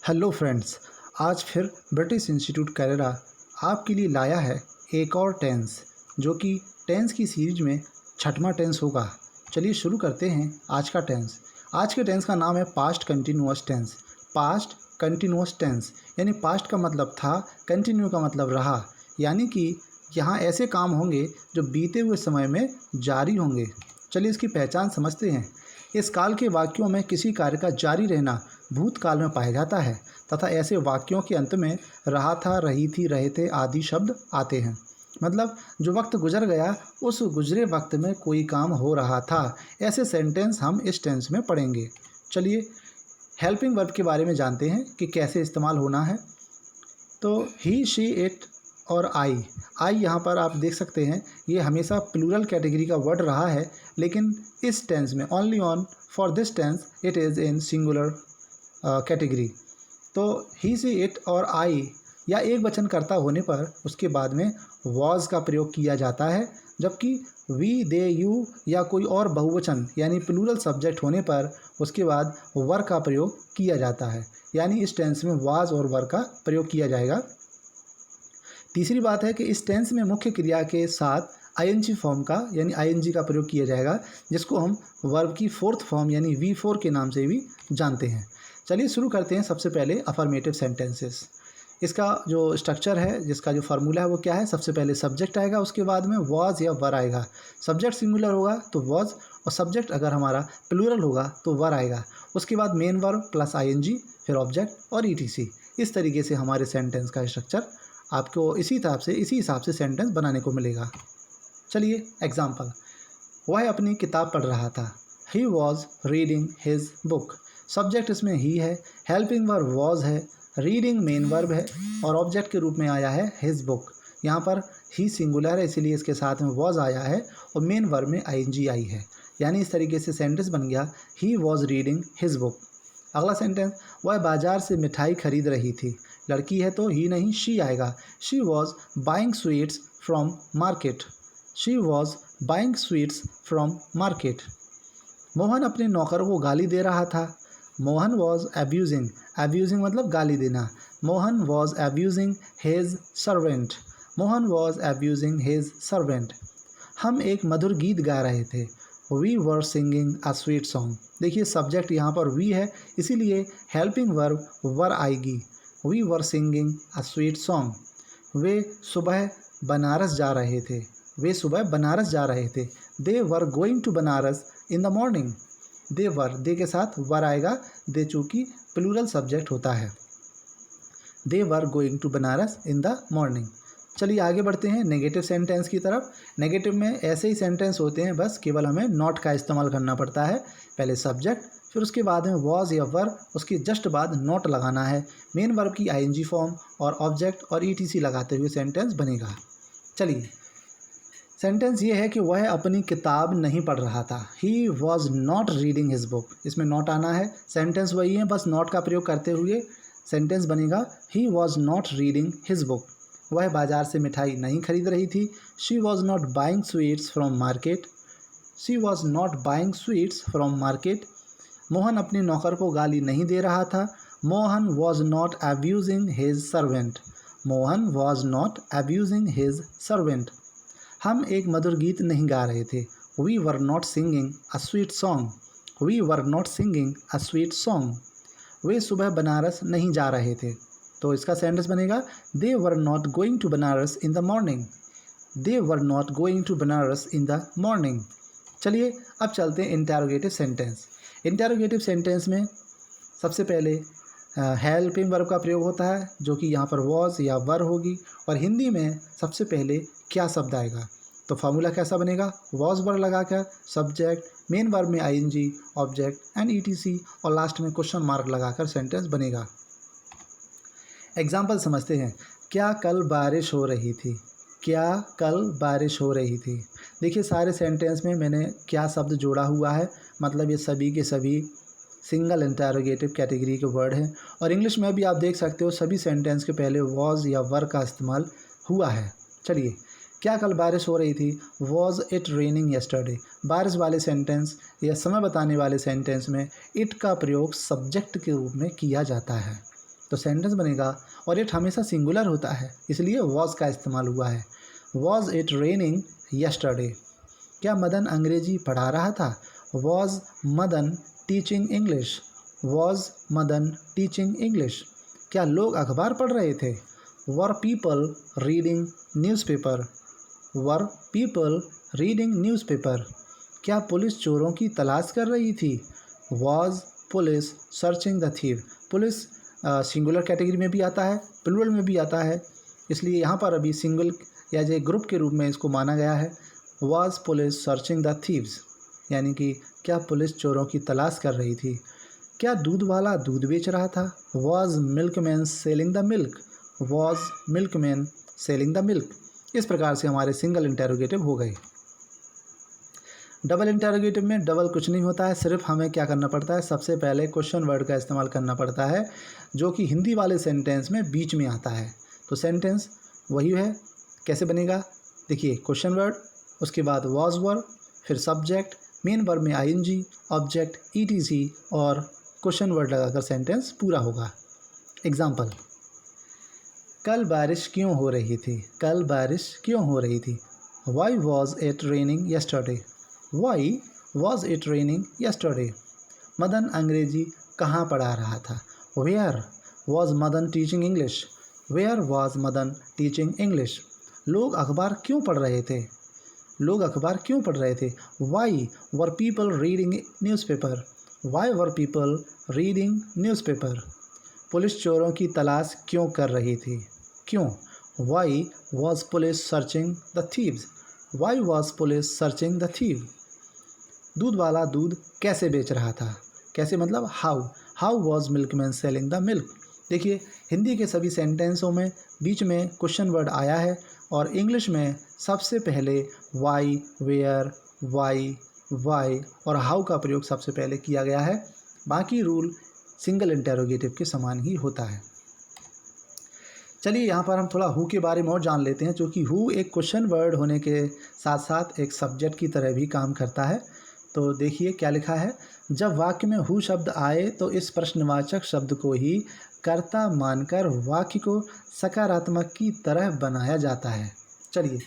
Hello friends, आज फिर British institute Canada आपके लिए लाया है एक और टेंस, जो कि टेंस की सीरीज में छठवां टेंस होगा। चलिए शुरू करते हैं आज का टेंस। आज के टेंस का नाम है past continuous tense. Past continuous tense यानी पास्ट का मतलब था, कंटिन्यू का मतलब रहा, यानी कि यहाँ ऐसे काम होंगे जो बीते हुए समय में जारी होंगे। चलिए इसकी पहचान समझते हैं। इस काल के वाक्यों में किसी कार्य का जारी रहना भूतकाल में पाया जाता है तथा ऐसे वाक्यों के अंत में रहा था, रही थी, रहे थे आदि शब्द आते हैं। मतलब जो वक्त गुजर गया उस गुजरे वक्त में कोई काम हो रहा था। ऐसे सेंटेंस हम इस टेंस में पढ़ेंगे। चलिए हेल्पिंग वर्ब के बारे में जानते हैं कि कैसे इस्तेमाल होना है। तो ही, शी, इट और आई यहाँ पर आप देख सकते हैं, ये हमेशा प्लूरल कैटेगरी का वर्ड रहा है, लेकिन इस टेंस में only on for this tense it is in singular category. तो ही, सी, इट और आई या एक वचन कर्ता होने पर उसके बाद में वॉज का प्रयोग किया जाता है, जबकि वी, दे, यू या कोई और बहुवचन यानी प्लूरल सब्जेक्ट होने पर उसके बाद वर का प्रयोग किया जाता है। यानी इस टेंस में वाज और वर का प्रयोग किया जाएगा। तीसरी बात है कि इस टेंस में मुख्य क्रिया के साथ आईएनजी फॉर्म का यानी आईएनजी का प्रयोग किया जाएगा, जिसको हम वर्ब की फोर्थ फॉर्म यानी V4 के नाम से भी जानते हैं। चलिए शुरू करते हैं। सबसे पहले अफर्मेटिव सेंटेंसेस। इसका जो स्ट्रक्चर है, जिसका जो फार्मूला है वो क्या है? सबसे पहले सब्जेक्ट आएगा, उसके बाद में वॉज या वर आएगा। सब्जेक्ट सिंगुलर होगा तो वॉज, और सब्जेक्ट अगर हमारा प्लूरल होगा तो वर आएगा। उसके बाद मेन वर्ब प्लस आईएनजी, फिर ऑब्जेक्ट और ईटीसी। इस तरीके से हमारे सेंटेंस का स्ट्रक्चर आपको इसी हिसाब से सेंटेंस बनाने को मिलेगा। चलिए एग्जाम्पल। वह अपनी किताब पढ़ रहा था। He was reading his book. Subject इसमें ही है, हेल्पिंग वर्ब वॉज है, रीडिंग मेन वर्ब है और ऑब्जेक्ट के रूप में आया है हिज बुक। यहाँ पर ही सिंगुलर है, इसीलिए इसके साथ में वॉज आया है और मेन वर्ब में आईएनजी आई है। यानी इस तरीके से सेंटेंस बन गया, he was reading his book. अगला सेंटेंस, वह बाजार से मिठाई खरीद रही थी। लड़की है तो ही नहीं, शी आएगा। She was buying sweets from market. She was buying sweets from market. Mohan अपने नौकर को गाली दे रहा था। Mohan was abusing. एब्यूजिंग मतलब गाली देना। Mohan was abusing his servant. Mohan was abusing his servant. हम एक मधुर गीत गा रहे थे। We were singing a sweet song. देखिए सब्जेक्ट यहाँ पर वी है, इसीलिए हेल्पिंग वर्ब वर आएगी। We were singing a sweet song. वे सुबह बनारस जा रहे थे। वे सुबह बनारस जा रहे थे। They were going to Banaras in the morning. They were, they के साथ वर आएगा, दे चूँकि प्लूरल सब्जेक्ट होता है। They were going to Banaras in the morning. चलिए आगे बढ़ते हैं नेगेटिव सेंटेंस की तरफ। नेगेटिव में ऐसे ही सेंटेंस होते हैं, बस केवल हमें नॉट का इस्तेमाल करना पड़ता है। पहले सब्जेक्ट, फिर उसके बाद में वॉज या वर, उसके जस्ट बाद नॉट लगाना है। मेन वर्ब की आईएनजी फॉर्म और ऑब्जेक्ट और ईटीसी लगाते हुए सेंटेंस बनेगा। चलिए सेंटेंस ये है कि वह अपनी किताब नहीं पढ़ रहा था। ही was not reading his book. इसमें नॉट आना है। सेंटेंस वही है, बस नॉट का प्रयोग करते हुए सेंटेंस बनेगा, he was not reading his book. वह बाजार से मिठाई नहीं खरीद रही थी। She was not buying sweets from market. She was not buying sweets from market. Mohan अपने नौकर को गाली नहीं दे रहा था। Mohan was not abusing his servant. Mohan was not abusing his servant. हम एक मधुर गीत नहीं गा रहे थे। We were not singing a sweet song. We were not singing a sweet song. वे सुबह बनारस नहीं जा रहे थे। तो इसका सेंटेंस बनेगा, they were not going to Banaras in the morning. They were not going to Banaras in the morning. चलिए अब चलते हैं इंटरोगेटिव सेंटेंस। इंटरोगेटिव सेंटेंस में सबसे पहले हेल्पिंग वर्ब का प्रयोग होता है, जो कि यहाँ पर वॉज या वर होगी। और हिंदी में सबसे पहले क्या शब्द आएगा, तो फार्मूला कैसा बनेगा? वॉज वर लगाकर सब्जेक्ट, मेन वर्ब में आईएनजी, ऑब्जेक्ट एंड ईटीसी और लास्ट में क्वेश्चन मार्क लगाकर सेंटेंस बनेगा। एग्जाम्पल समझते हैं। क्या कल बारिश हो रही थी? क्या कल बारिश हो रही थी? देखिए सारे सेंटेंस में मैंने क्या शब्द जोड़ा हुआ है, मतलब ये सभी के सभी सिंगल इंटरोगेटिव कैटेगरी के वर्ड हैं। और इंग्लिश में भी आप देख सकते हो सभी सेंटेंस के पहले वॉज या वर का इस्तेमाल हुआ है। चलिए, क्या कल बारिश हो रही थी? Was it raining yesterday? बारिश वाले सेंटेंस या समय बताने वाले सेंटेंस में इट का प्रयोग सब्जेक्ट के रूप में किया जाता है। तो सेंटेंस बनेगा, और इट हमेशा सिंगुलर होता है इसलिए वॉज का इस्तेमाल हुआ है। Was it raining yesterday? क्या मदन अंग्रेजी पढ़ा रहा था? Was Madan teaching English? Was Madan teaching English? क्या लोग अखबार पढ़ रहे थे? Were people reading newspaper? Were people reading newspaper? क्या पुलिस चोरों की तलाश कर रही थी? Was police searching the thief? Police singular category में भी आता है, प्लूरल में भी आता है, इसलिए यहाँ पर अभी सिंगल या जो ग्रुप के रूप में इसको माना गया है। Was police searching the thieves? यानी कि क्या पुलिस चोरों की तलाश कर रही थी? क्या दूध वाला दूध बेच रहा था? Was milkman selling the milk? Was milkman selling the milk? इस प्रकार से हमारे सिंगल इंटेरोगेटिव हो गए। डबल इंटेरोगेटिव में डबल कुछ नहीं होता है, सिर्फ हमें क्या करना पड़ता है, सबसे पहले क्वेश्चन वर्ड का इस्तेमाल करना पड़ता है, जो कि हिंदी वाले सेंटेंस में बीच में आता है। तो सेंटेंस वही है, कैसे बनेगा? देखिए, क्वेश्चन वर्ड, उसके बाद वॉज वर्ब, फिर सब्जेक्ट, मेन वर्ब में आईएनजी, ऑब्जेक्ट ईटीसी और क्वेश्चन वर्ड लगाकर सेंटेंस पूरा होगा। एग्जाम्पल, कल बारिश क्यों हो रही थी? कल बारिश क्यों हो रही थी? Why was it raining yesterday? Why was it raining yesterday? Madan अंग्रेजी कहाँ पढ़ा रहा था? Where was Madan teaching English? Where was Madan teaching English? लोग अखबार क्यों पढ़ रहे थे? लोग अखबार क्यों पढ़ रहे थे? Why were people reading newspaper? Why were people reading newspaper? Police चोरों की तलाश क्यों कर रही थी? क्यों? Why was police searching the thieves? Why was police searching the thief? दूध वाला दूध कैसे बेच रहा था? कैसे मतलब how? How was milkman selling the milk? देखिए, हिंदी के सभी सेंटेंसों में बीच में क्वेश्चन वर्ड आया है, और इंग्लिश में सबसे पहले वाई, वेयर, वाई और हाउ का प्रयोग सबसे पहले किया गया है। बाकी रूल सिंगल इंटेरोगेटिव के समान ही होता है। चलिए, यहाँ पर हम थोड़ा हु के बारे में और जान लेते हैं, क्योंकि हु एक क्वेश्चन वर्ड होने के साथ साथ एक सब्जेक्ट की तरह भी काम करता है। तो देखिए क्या लिखा है, जब वाक्य में हु शब्द आए तो इस प्रश्नवाचक शब्द को ही कर्ता मानकर वाक्य को सकारात्मक की तरह बनाया जाता है। चलिए,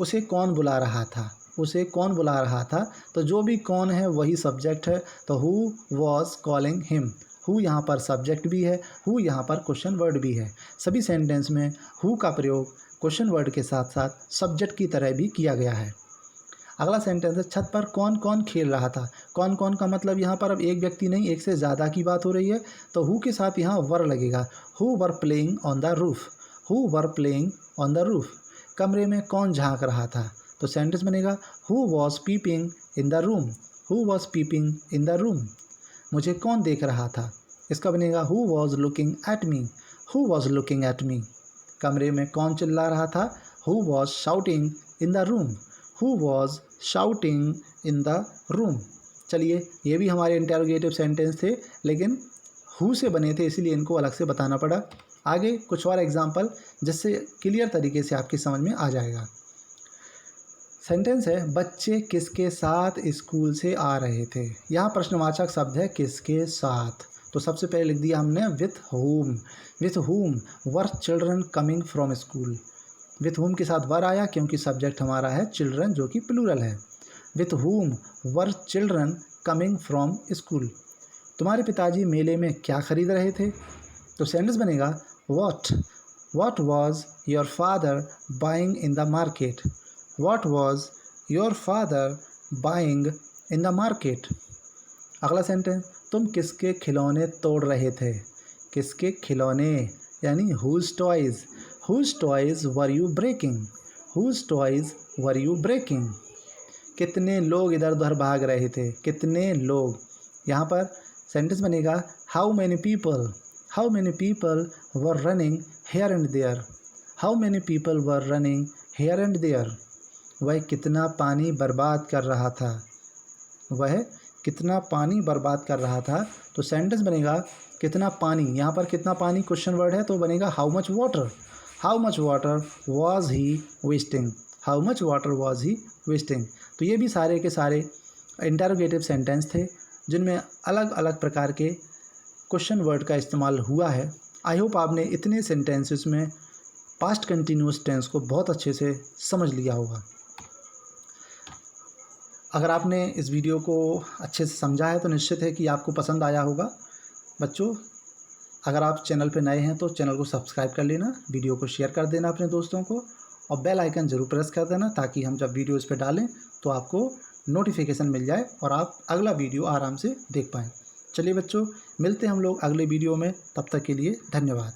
उसे कौन बुला रहा था? उसे कौन बुला रहा था? तो जो भी कौन है वही सब्जेक्ट है, तो who was calling him. Who यहाँ पर सब्जेक्ट भी है, हु यहाँ पर क्वेश्चन वर्ड भी है। सभी सेंटेंस में हु का प्रयोग क्वेश्चन वर्ड के साथ साथ सब्जेक्ट की तरह भी किया गया है। अगला सेंटेंस है, छत पर कौन कौन खेल रहा था? कौन कौन का मतलब यहाँ पर अब एक व्यक्ति नहीं, एक से ज़्यादा की बात हो रही है, तो हु के साथ यहाँ वर लगेगा। Who were playing on the roof? Who were playing on the roof? कमरे में कौन झांक रहा था? तो सेंटेंस बनेगा, who was peeping in the room? Who was peeping in the room? मुझे कौन देख रहा था? इसका बनेगा, who was looking at me? Who was looking at me? कमरे में कौन चिल्ला रहा था? Who was shouting in the room? Who was shouting in the room? चलिए, ये भी हमारे इंटेरोगेटिव सेंटेंस थे, लेकिन हु से बने थे, इसीलिए इनको अलग से बताना पड़ा। आगे कुछ और एग्जाम्पल जिससे क्लियर तरीके से आपकी समझ में आ जाएगा। सेंटेंस है, बच्चे किसके साथ स्कूल से आ रहे थे? यहाँ प्रश्नवाचक शब्द है किसके साथ, तो सबसे पहले लिख दिया हमने with home. With home were children coming from school? With home के साथ वर आया क्योंकि सब्जेक्ट हमारा है चिल्ड्रन, जो कि प्लूरल है। With home were children coming from school? तुम्हारे पिताजी मेले में क्या खरीद रहे थे? तो सेंटेंस बनेगा, what was your father buying in the market? What was your father buying in the market? अगला सेंटेंस, तुम किसके खिलौने तोड़ रहे थे? किसके खिलौने, यानी whose toys? Whose toys were you breaking? Whose toys were you breaking? कितने लोग इधर उधर भाग रहे थे? कितने लोग? यहाँ पर सेंटेंस बनेगा, how many people? How many people were running here and there? How many people were running here and there? वह कितना पानी बर्बाद कर रहा था? वह कितना पानी बर्बाद कर रहा था? तो सेंटेंस बनेगा, कितना पानी, यहाँ पर कितना पानी क्वेश्चन वर्ड है, तो बनेगा how much water? How much water was he wasting? How much water was he wasting? तो ये भी सारे के सारे इंटरोगेटिव सेंटेंस थे, जिनमें अलग अलग प्रकार के क्वेश्चन वर्ड का इस्तेमाल हुआ है। आई होप आपने इतने सेंटेंसेस में पास्ट कंटिन्यूअस टेंस को बहुत अच्छे से समझ लिया होगा। अगर आपने इस वीडियो को अच्छे से समझा है तो निश्चित है कि आपको पसंद आया होगा। बच्चों, अगर आप चैनल पर नए हैं तो चैनल को सब्सक्राइब कर लेना, वीडियो को शेयर कर देना अपने दोस्तों को और बेल आइकन ज़रूर प्रेस कर देना ताकि हम जब वीडियो इस पर डालें तो आपको नोटिफिकेशन मिल जाए और आप अगला वीडियो आराम से देख पाएँ। चलिए बच्चों, मिलते हैं हम लोग अगले वीडियो में, तब तक के लिए धन्यवाद।